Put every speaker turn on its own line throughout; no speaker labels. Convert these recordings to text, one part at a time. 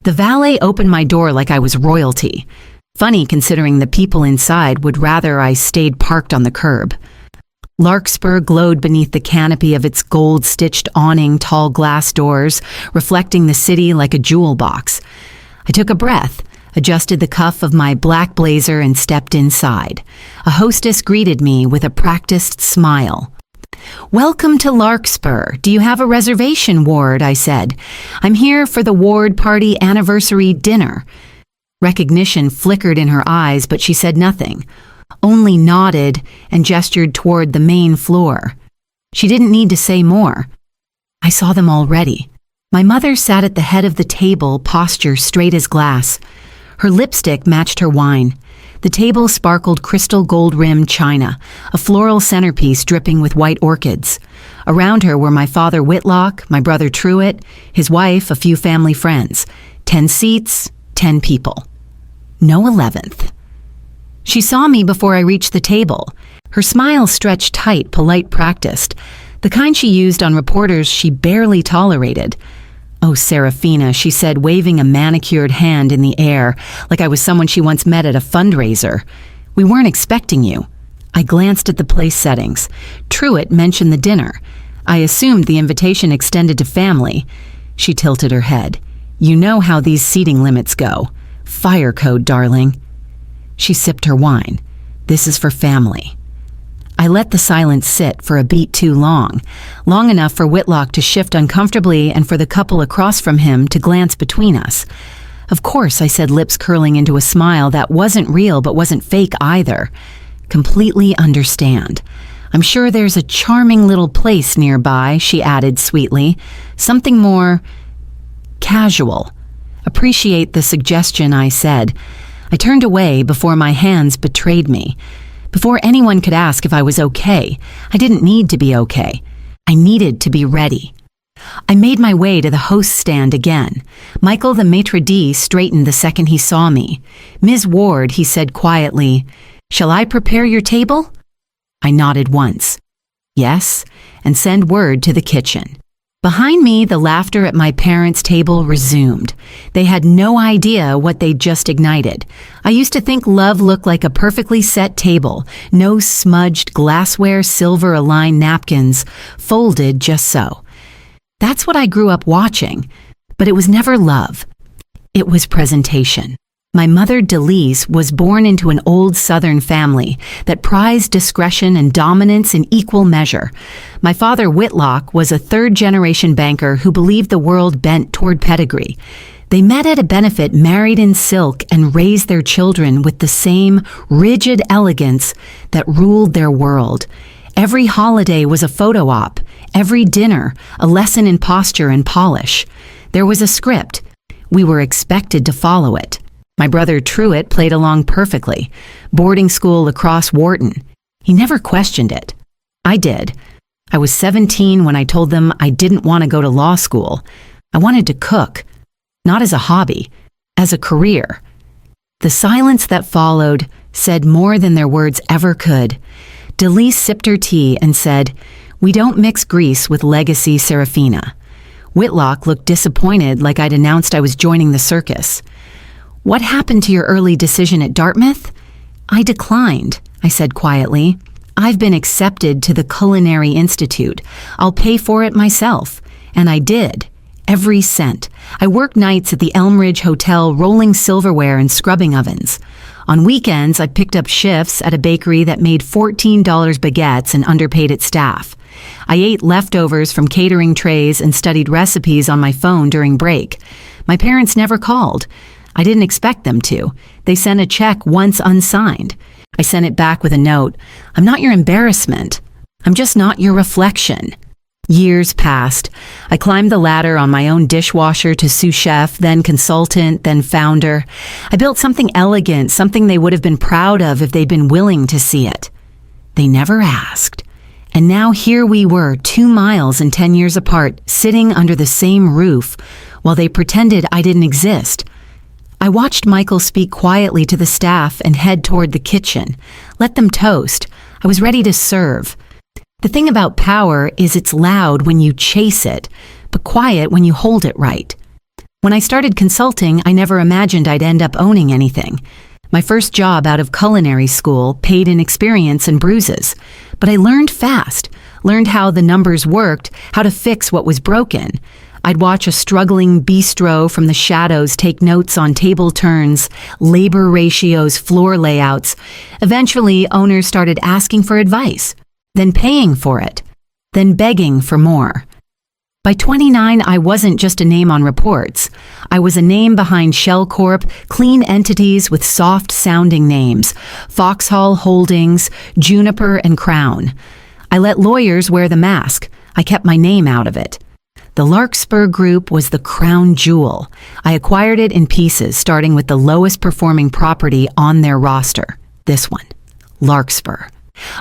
The valet opened my door like I was royalty. Funny considering the people inside would rather I stayed parked on the curb. Larkspur glowed beneath the canopy of its gold-stitched awning tall glass doors, reflecting the city like a jewel box. I took a breath, adjusted the cuff of my black blazer and stepped inside. A hostess greeted me with a practiced smile. "Welcome to Larkspur. Do you have a reservation, Ward?" I said. "I'm here for the Ward Party anniversary dinner." Recognition flickered in her eyes, but she said nothing, only nodded and gestured toward the main floor. She didn't need to say more. I saw them already. My mother sat at the head of the table, posture straight as glass. Her lipstick matched her wine. The table sparkled crystal gold-rimmed china, a floral centerpiece dripping with white orchids. Around her were my father Whitlock, my brother Truett, his wife, a few family friends. 10 seats, 10 people. No 11th. She saw me before I reached the table. Her smile stretched tight, polite, practiced, the kind she used on reporters she barely tolerated. "Oh, Serafina," she said, waving a manicured hand in the air, like I was someone she once met at a fundraiser. "We weren't expecting you." I glanced at the place settings. Truett mentioned the dinner. I assumed the invitation extended to family. She tilted her head. "You know how these seating limits go. Fire code, darling." She sipped her wine. "This is for family." I let the silence sit for a beat too long enough for Whitlock to shift uncomfortably and for the couple across from him to glance between us. "Of course," I said, lips curling into a smile that wasn't real but wasn't fake either. "Completely understand. I'm sure there's a charming little place nearby," she added sweetly. "Something more casual." "Appreciate the suggestion," I said. I turned away before my hands betrayed me. Before anyone could ask if I was okay, I didn't need to be okay. I needed to be ready. I made my way to the host stand again. Michael, the maitre d', straightened the second he saw me. "Ms. Ward," he said quietly, "shall I prepare your table?" I nodded once. "Yes," and send word to the kitchen. Behind me, the laughter at my parents' table resumed. They had no idea what they'd just ignited. I used to think love looked like a perfectly set table, no smudged glassware, silver-aligned napkins, folded just so. That's what I grew up watching, but it was never love. It was presentation. My mother, Delise, was born into an old Southern family that prized discretion and dominance in equal measure. My father, Whitlock, was a third-generation banker who believed the world bent toward pedigree. They met at a benefit, married in silk, and raised their children with the same rigid elegance that ruled their world. Every holiday was a photo op, every dinner a lesson in posture and polish. There was a script. We were expected to follow it. My brother Truett played along perfectly. Boarding school across Wharton. He never questioned it. I did. I was 17 when I told them I didn't want to go to law school. I wanted to cook, not as a hobby, as a career. The silence that followed said more than their words ever could. Delise sipped her tea and said, "We don't mix grease with legacy, Serafina." Whitlock looked disappointed, like I'd announced I was joining the circus. "What happened to your early decision at Dartmouth?" "I declined," I said quietly. "I've been accepted to the Culinary Institute. I'll pay for it myself." And I did. Every cent. I worked nights at the Elm Ridge Hotel rolling silverware and scrubbing ovens. On weekends, I picked up shifts at a bakery that made $14 baguettes and underpaid its staff. I ate leftovers from catering trays and studied recipes on my phone during break. My parents never called. I didn't expect them to. They sent a check once unsigned. I sent it back with a note. "I'm not your embarrassment. I'm just not your reflection." Years passed. I climbed the ladder on my own dishwasher to sous chef, then consultant, then founder. I built something elegant, something they would have been proud of if they'd been willing to see it. They never asked. And now here we were, 2 miles and 10 years apart, sitting under the same roof, while they pretended I didn't exist. I watched Michael speak quietly to the staff and head toward the kitchen. Let them toast. I was ready to serve. The thing about power is it's loud when you chase it, but quiet when you hold it right. When I started consulting, I never imagined I'd end up owning anything. My first job out of culinary school paid in experience and bruises. But I learned fast, learned how the numbers worked, how to fix what was broken. I'd watch a struggling bistro from the shadows take notes on table turns, labor ratios, floor layouts. Eventually, owners started asking for advice, then paying for it, then begging for more. By 29, I wasn't just a name on reports. I was a name behind Shell Corp, clean entities with soft-sounding names, Foxhall Holdings, Juniper, and Crown. I let lawyers wear the mask. I kept my name out of it. The Larkspur Group was the crown jewel. I acquired it in pieces, starting with the lowest performing property on their roster. This one, Larkspur.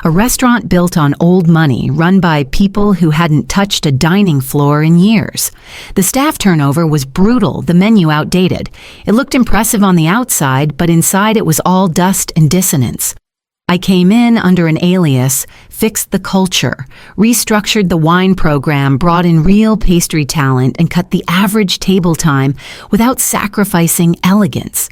A restaurant built on old money, run by people who hadn't touched a dining floor in years. The staff turnover was brutal, the menu outdated. It looked impressive on the outside, but inside it was all dust and dissonance. I came in under an alias, fixed the culture, restructured the wine program, brought in real pastry talent, and cut the average table time without sacrificing elegance.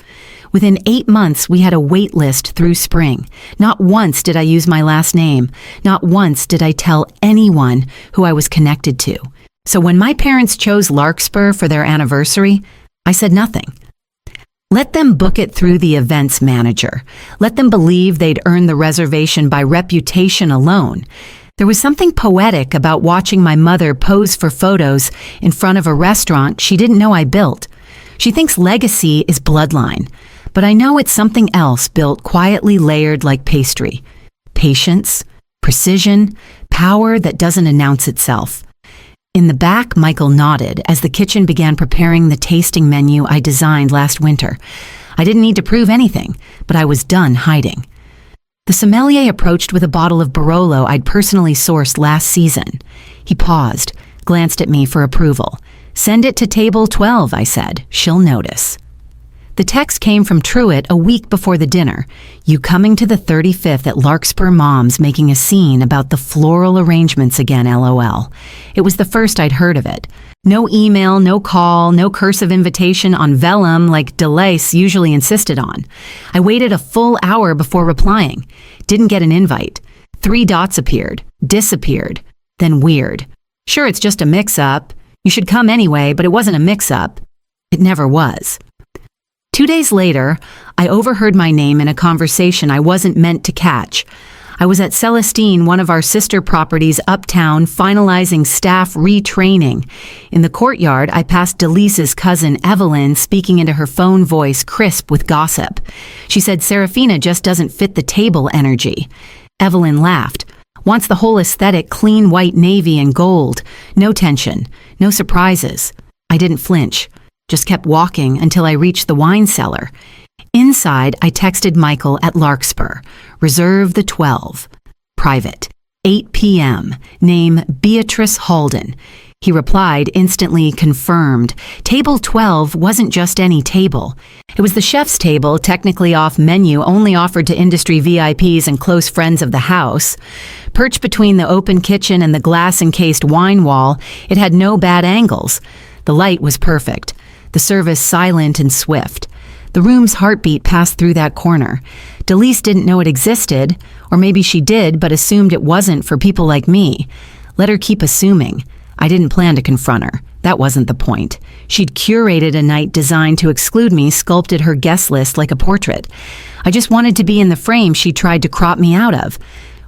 Within 8 months, we had a wait list through spring. Not once did I use my last name. Not once did I tell anyone who I was connected to. So when my parents chose Larkspur for their anniversary, I said nothing. Let them book it through the events manager. Let them believe they'd earned the reservation by reputation alone. There was something poetic about watching my mother pose for photos in front of a restaurant she didn't know I built. She thinks legacy is bloodline, but I know it's something else built quietly layered like pastry. Patience, precision, power that doesn't announce itself. In the back, Michael nodded as the kitchen began preparing the tasting menu I designed last winter. I didn't need to prove anything, but I was done hiding. The sommelier approached with a bottle of Barolo I'd personally sourced last season. He paused, glanced at me for approval. "Send it to table 12, I said. She'll notice." The text came from Truett a week before the dinner. "You coming to the 35th at Larkspur Mom's making a scene about the floral arrangements again, LOL. It was the first I'd heard of it. No email, no call, no cursive invitation on vellum like DeLace usually insisted on. I waited a full hour before replying. Didn't get an invite. 3 dots appeared, disappeared, then weird. Sure, it's just a mix-up. You should come anyway, but it wasn't a mix-up. It never was. 2 days later, I overheard my name in a conversation I wasn't meant to catch. I was at Celestine, one of our sister properties uptown, finalizing staff retraining. In the courtyard, I passed Delisa's cousin, Evelyn, speaking into her phone voice, crisp with gossip. She said Serafina just doesn't fit the table energy. Evelyn laughed. Wants the whole aesthetic clean white navy and gold. No tension, no surprises. I didn't flinch. Just kept walking until I reached the wine cellar. Inside, I texted Michael at Larkspur. Reserve the 12. Private. 8 p.m. Name Beatrice Halden. He replied, instantly confirmed. Table 12 wasn't just any table. It was the chef's table, technically off menu, only offered to industry VIPs and close friends of the house. Perched between the open kitchen and the glass-encased wine wall, it had no bad angles. The light was perfect. The service silent and swift. The room's heartbeat passed through that corner. Delise didn't know it existed, or maybe she did but assumed it wasn't for people like me. Let her keep assuming. I didn't plan to confront her. That wasn't the point. She'd curated a night designed to exclude me, sculpted her guest list like a portrait. I just wanted to be in the frame she tried to crop me out of.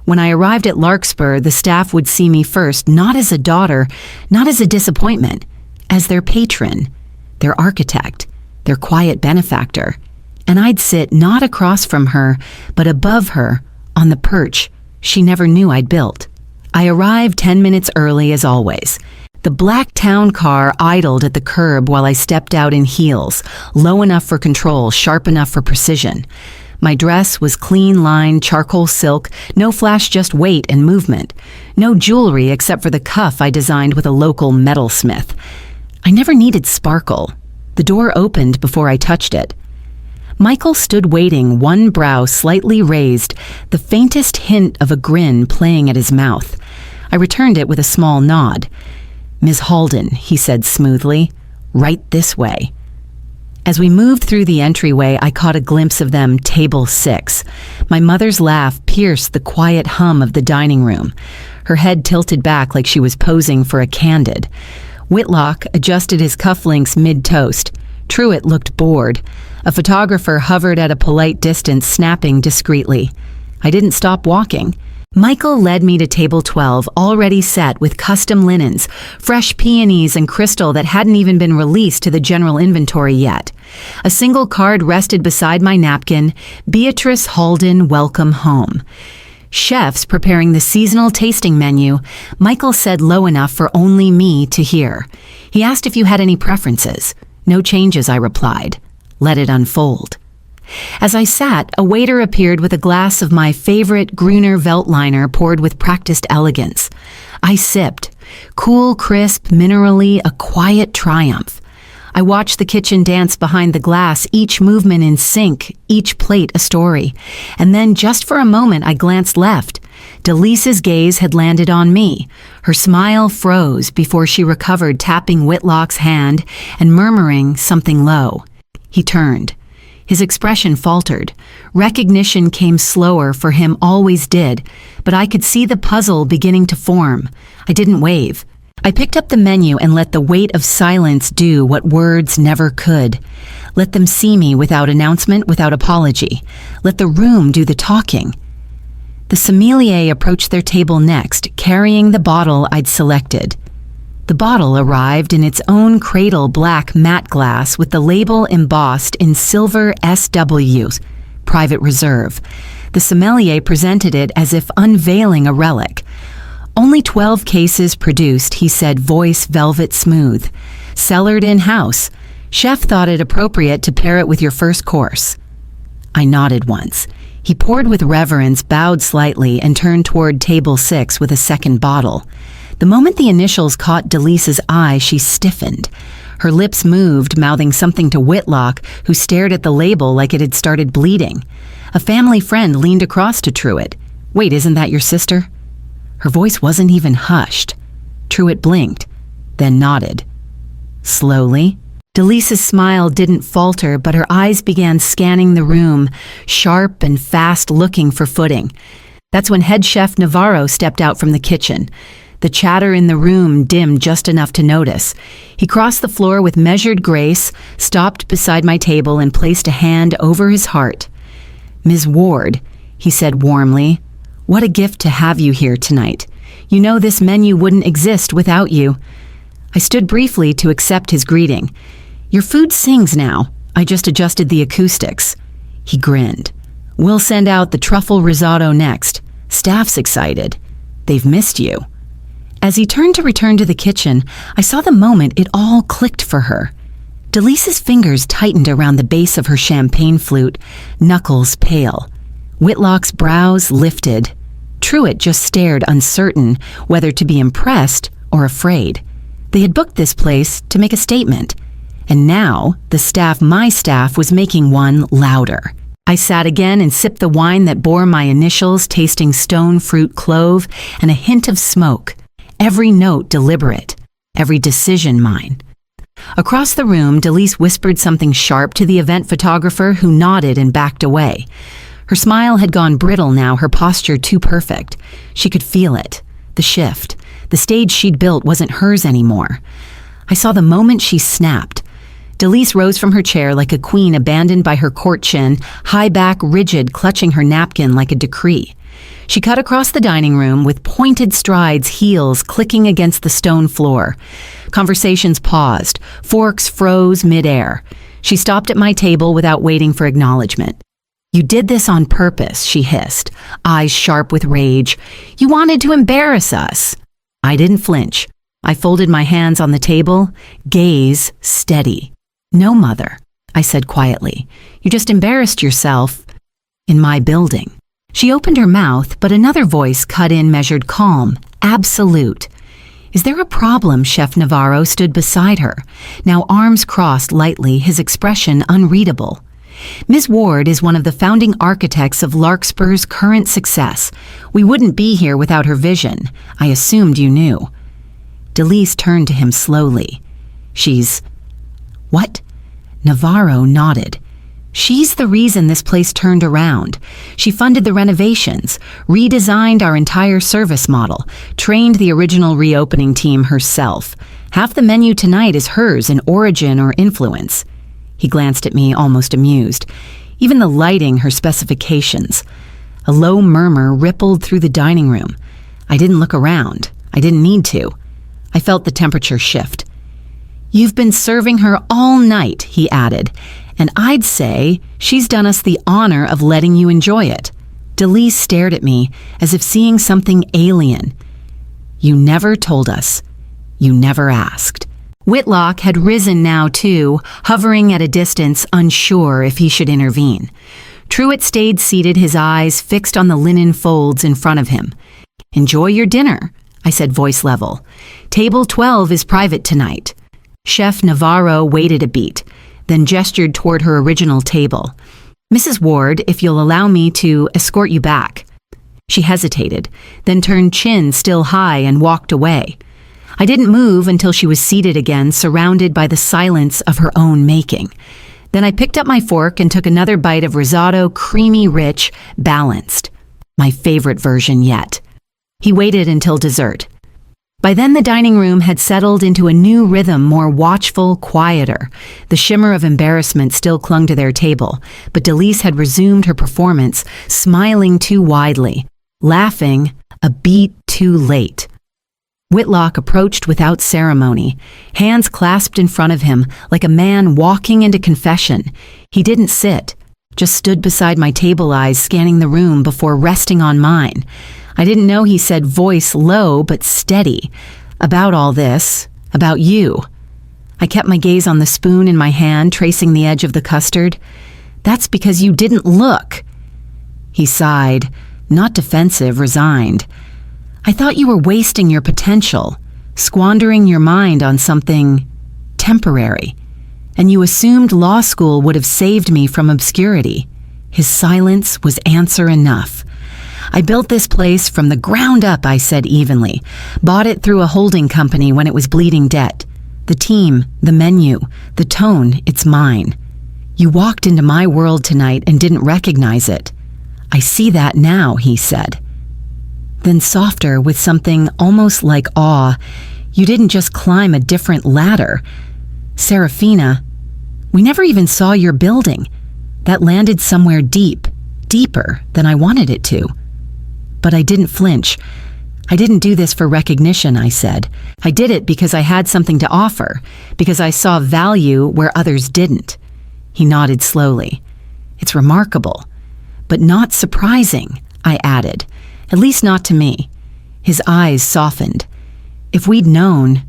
When I arrived at Larkspur, the staff would see me first, not as a daughter, not as a disappointment, as their patron, their architect, their quiet benefactor. And I'd sit not across from her, but above her, on the perch she never knew I'd built. I arrived 10 minutes early as always. The black town car idled at the curb while I stepped out in heels, low enough for control, sharp enough for precision. My dress was clean-lined charcoal silk, no flash, just weight and movement. No jewelry except for the cuff I designed with a local metalsmith. I never needed sparkle. The door opened before I touched it. Michael stood waiting, one brow slightly raised, the faintest hint of a grin playing at his mouth. I returned it with a small nod. "Ms. Halden," he said smoothly, "right this way." As we moved through the entryway, I caught a glimpse of them, table 6. My mother's laugh pierced the quiet hum of the dining room. Her head tilted back like she was posing for a candid. Whitlock adjusted his cufflinks mid-toast. Truitt looked bored. A photographer hovered at a polite distance, snapping discreetly. I didn't stop walking. Michael led me to table 12, already set with custom linens, fresh peonies and crystal that hadn't even been released to the general inventory yet. A single card rested beside my napkin, Beatrice Halden, welcome home. Chefs preparing the seasonal tasting menu, Michael said low enough for only me to hear. He asked if you had any preferences. No changes, I replied. Let it unfold. As I sat, a waiter appeared with a glass of my favorite Gruner Veltliner poured with practiced elegance. I sipped. Cool, crisp, minerally, a quiet triumph. I watched the kitchen dance behind the glass, each movement in sync, each plate a story. And then, just for a moment, I glanced left. Delisa's gaze had landed on me. Her smile froze before she recovered, tapping Whitlock's hand and murmuring something low. He turned. His expression faltered. Recognition came slower, for him always did, but I could see the puzzle beginning to form. I didn't wave. I picked up the menu and let the weight of silence do what words never could. Let them see me without announcement, without apology. Let the room do the talking. The sommelier approached their table next, carrying the bottle I'd selected. The bottle arrived in its own cradle black matte glass with the label embossed in silver SW, Private Reserve. The sommelier presented it as if unveiling a relic. Only 12 cases produced, he said, voice velvet smooth. Cellared in-house. Chef thought it appropriate to pair it with your first course. I nodded once. He poured with reverence, bowed slightly, and turned toward table 6 with a second bottle. The moment the initials caught Delisa's eye, she stiffened. Her lips moved, mouthing something to Whitlock, who stared at the label like it had started bleeding. A family friend leaned across to Truitt. Wait, isn't that your sister? Her voice wasn't even hushed. Truitt blinked, then nodded. Slowly. Delisa's smile didn't falter, but her eyes began scanning the room, sharp and fast, looking for footing. That's when head chef Navarro stepped out from the kitchen. The chatter in the room dimmed just enough to notice. He crossed the floor with measured grace, stopped beside my table, and placed a hand over his heart. Ms. Ward, he said warmly, what a gift to have you here tonight. You know this menu wouldn't exist without you. I stood briefly to accept his greeting. Your food sings now. I just adjusted the acoustics. He grinned. We'll send out the truffle risotto next. Staff's excited. They've missed you. As he turned to return to the kitchen, I saw the moment it all clicked for her. Delisa's fingers tightened around the base of her champagne flute, knuckles pale. Whitlock's brows lifted. Truitt just stared, uncertain whether to be impressed or afraid. They had booked this place to make a statement, and now the staff, my staff, was making one louder. I sat again and sipped the wine that bore my initials, tasting stone fruit clove and a hint of smoke. Every note deliberate, every decision mine. Across the room, Delise whispered something sharp to the event photographer, who nodded and backed away. Her smile had gone brittle now, her posture too perfect. She could feel it, the shift. The stage she'd built wasn't hers anymore. I saw the moment she snapped. Delise rose from her chair like a queen abandoned by her court chin, high back, rigid, clutching her napkin like a decree. She cut across the dining room with pointed strides, heels clicking against the stone floor. Conversations paused. Forks froze midair. She stopped at my table without waiting for acknowledgement. You did this on purpose, she hissed, eyes sharp with rage. You wanted to embarrass us. I didn't flinch. I folded my hands on the table, gaze steady. No, Mother, I said quietly. You just embarrassed yourself in my building. She opened her mouth, but another voice cut in, measured calm, absolute. Is there a problem? Chef Navarro stood beside her, now arms crossed lightly, his expression unreadable. Ms. Ward is one of the founding architects of Larkspur's current success. We wouldn't be here without her vision. I assumed you knew. Delise turned to him slowly. She's... What? Navarro nodded. She's the reason this place turned around. She funded the renovations, redesigned our entire service model, trained the original reopening team herself. Half the menu tonight is hers in origin or influence. He glanced at me, almost amused. Even the lighting, her specifications. A low murmur rippled through the dining room. I didn't look around. I didn't need to. I felt the temperature shift. You've been serving her all night, he added, and I'd say she's done us the honor of letting you enjoy it. Delise stared at me as if seeing something alien. You never told us. You never asked. Whitlock had risen now, too, hovering at a distance, unsure if he should intervene. Truitt stayed seated, his eyes fixed on the linen folds in front of him. Enjoy your dinner, I said, voice level. Table 12 is private tonight. Chef Navarro waited a beat, then gestured toward her original table. Mrs. Ward, if you'll allow me to escort you back. She hesitated, then turned chin still high and walked away. I didn't move until she was seated again, surrounded by the silence of her own making. Then I picked up my fork and took another bite of risotto, creamy, rich, balanced. My favorite version yet. He waited until dessert. By then the dining room had settled into a new rhythm, more watchful, quieter. The shimmer of embarrassment still clung to their table, but Delise had resumed her performance, smiling too widely, laughing a beat too late. Whitlock approached without ceremony, hands clasped in front of him like a man walking into confession. He didn't sit, just stood beside my table, eyes scanning the room before resting on mine. I didn't know he said, voice low but steady, about all this, about you. I kept my gaze on the spoon in my hand, tracing the edge of the custard. That's because you didn't look. He sighed, not defensive, resigned. I thought you were wasting your potential, squandering your mind on something temporary, and you assumed law school would have saved me from obscurity. His silence was answer enough. I built this place from the ground up, I said evenly. Bought it through a holding company when it was bleeding debt. The team, the menu, the tone, it's mine. You walked into my world tonight and didn't recognize it. I see that now, he said. Then softer, with something almost like awe, you didn't just climb a different ladder. Serafina, we never even saw your building. That landed somewhere deep, deeper than I wanted it to. But I didn't flinch. I didn't do this for recognition, I said. I did it because I had something to offer, because I saw value where others didn't. He nodded slowly. It's remarkable, but not surprising, I added. At least not to me. His eyes softened. If we'd known,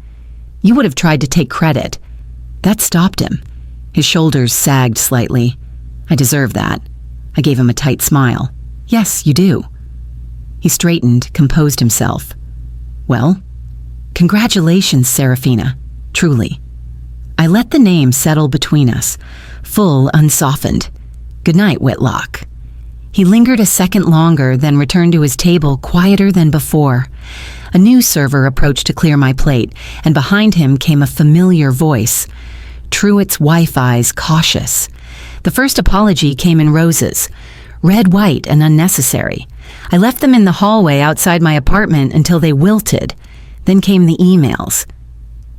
you would have tried to take credit. That stopped him. His shoulders sagged slightly. I deserve that. I gave him a tight smile. Yes, you do. He straightened, composed himself. Well, congratulations, Serafina. Truly. I let the name settle between us, full, unsoftened. Good night, Whitlock. He lingered a second longer, then returned to his table, quieter than before. A new server approached to clear my plate, and behind him came a familiar voice. Truitt's wife eyes cautious. The first apology came in roses, red, white, and unnecessary. I left them in the hallway outside my apartment until they wilted. Then came the emails.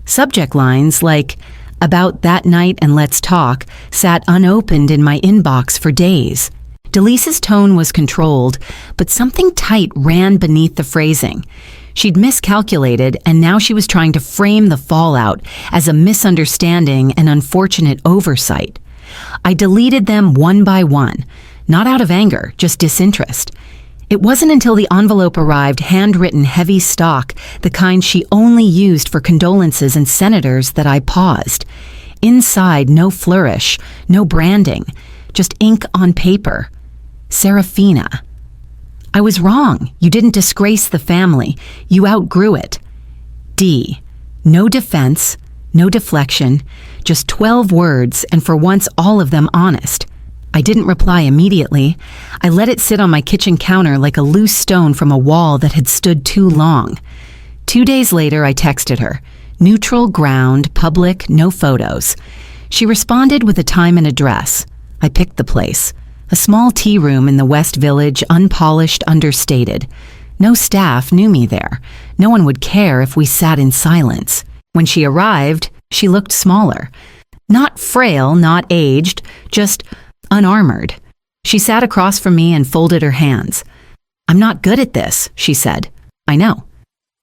Subject lines like, about that night and let's talk, sat unopened in my inbox for days. Delise's tone was controlled, but something tight ran beneath the phrasing. She'd miscalculated, and now she was trying to frame the fallout as a misunderstanding and unfortunate oversight. I deleted them one by one, not out of anger, just disinterest. It wasn't until the envelope arrived, handwritten heavy stock, the kind she only used for condolences and senators, that I paused. Inside, no flourish, no branding, just ink on paper. Serafina. I was wrong. You didn't disgrace the family. You outgrew it. D. No defense, no deflection, just 12 words, and for once all of them honest. I didn't reply immediately. I let it sit on my kitchen counter like a loose stone from a wall that had stood too long. 2 days later, I texted her. Neutral ground, public, no photos. She responded with a time and address. I picked the place. A small tea room in the West Village, unpolished, understated. No staff knew me there. No one would care if we sat in silence. When she arrived, she looked smaller. Not frail, not aged, just unarmored. She sat across from me and folded her hands. "I'm not good at this," she said. "I know."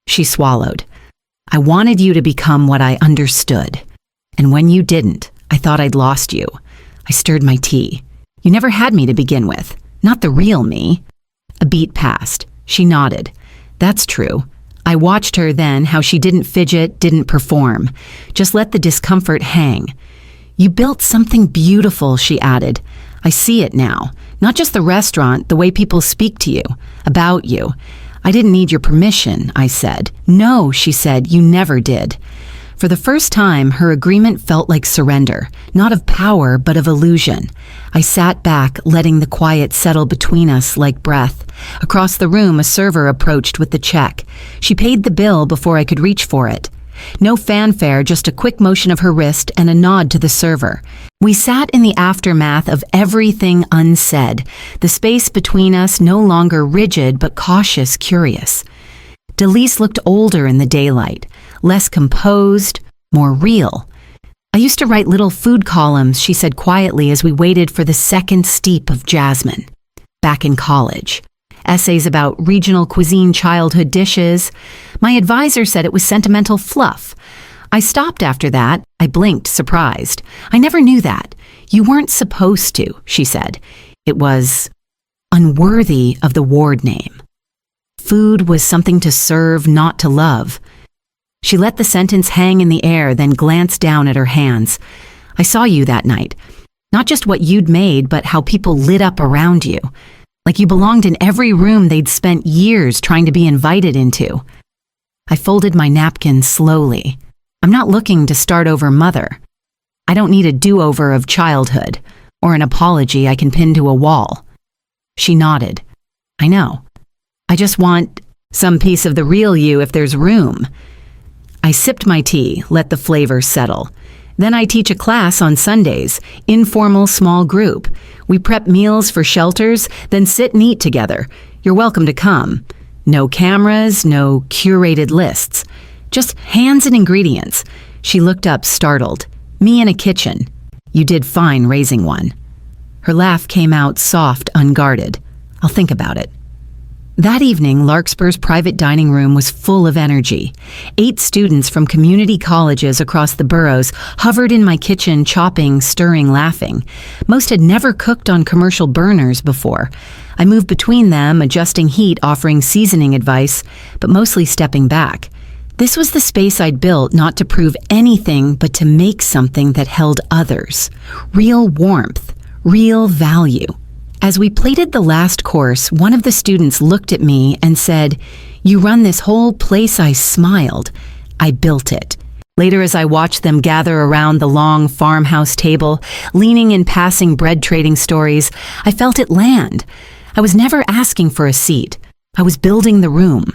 She swallowed. "I wanted you to become what I understood. And when you didn't, I thought I'd lost you." I stirred my tea. "You never had me to begin with. Not the real me." A beat passed. She nodded. "That's true." I watched her then, how she didn't fidget, didn't perform. Just let the discomfort hang. "You built something beautiful," she added. "I see it now. Not just the restaurant, the way people speak to you, about you." "I didn't need your permission," I said. "No," she said, "you never did." For the first time, her agreement felt like surrender, not of power, but of illusion. I sat back, letting the quiet settle between us like breath. Across the room, a server approached with the check. She paid the bill before I could reach for it. No fanfare, just a quick motion of her wrist and a nod to the server. We sat in the aftermath of everything unsaid, the space between us no longer rigid but cautious, curious. Delise looked older in the daylight, less composed, more real. "I used to write little food columns," she said quietly as we waited for the second steep of jasmine. "Back in college. Essays about regional cuisine, childhood dishes. My advisor said it was sentimental fluff. I stopped after that." I blinked, surprised. "I never knew that. You weren't supposed to," she said. "It was unworthy of the ward name. Food was something to serve, not to love." She let the sentence hang in the air, then glanced down at her hands. "I saw you that night. Not just what you'd made, but how people lit up around you. Like you belonged in every room they'd spent years trying to be invited into." I folded my napkin slowly. "I'm not looking to start over, Mother. I don't need a do-over of childhood, or an apology I can pin to a wall." She nodded. "I know. I just want some piece of the real you if there's room." I sipped my tea, let the flavor settle. Then I teach a class on Sundays, informal small group. We prep meals for shelters, then sit and eat together. You're welcome to come. No cameras, no curated lists. Just hands and ingredients. She looked up, startled. "Me in a kitchen. You did fine raising one." Her laugh came out soft, unguarded. "I'll think about it." That evening, Larkspur's private dining room was full of energy. 8 students from community colleges across the boroughs hovered in my kitchen, chopping, stirring, laughing. Most had never cooked on commercial burners before. I moved between them, adjusting heat, offering seasoning advice, but mostly stepping back. This was the space I'd built not to prove anything, but to make something that held others. Real warmth, real value. As we plated the last course, one of the students looked at me and said, "You run this whole place." I smiled. I built it. Later, as I watched them gather around the long farmhouse table, leaning and passing bread trading stories, I felt it land. I was never asking for a seat. I was building the room.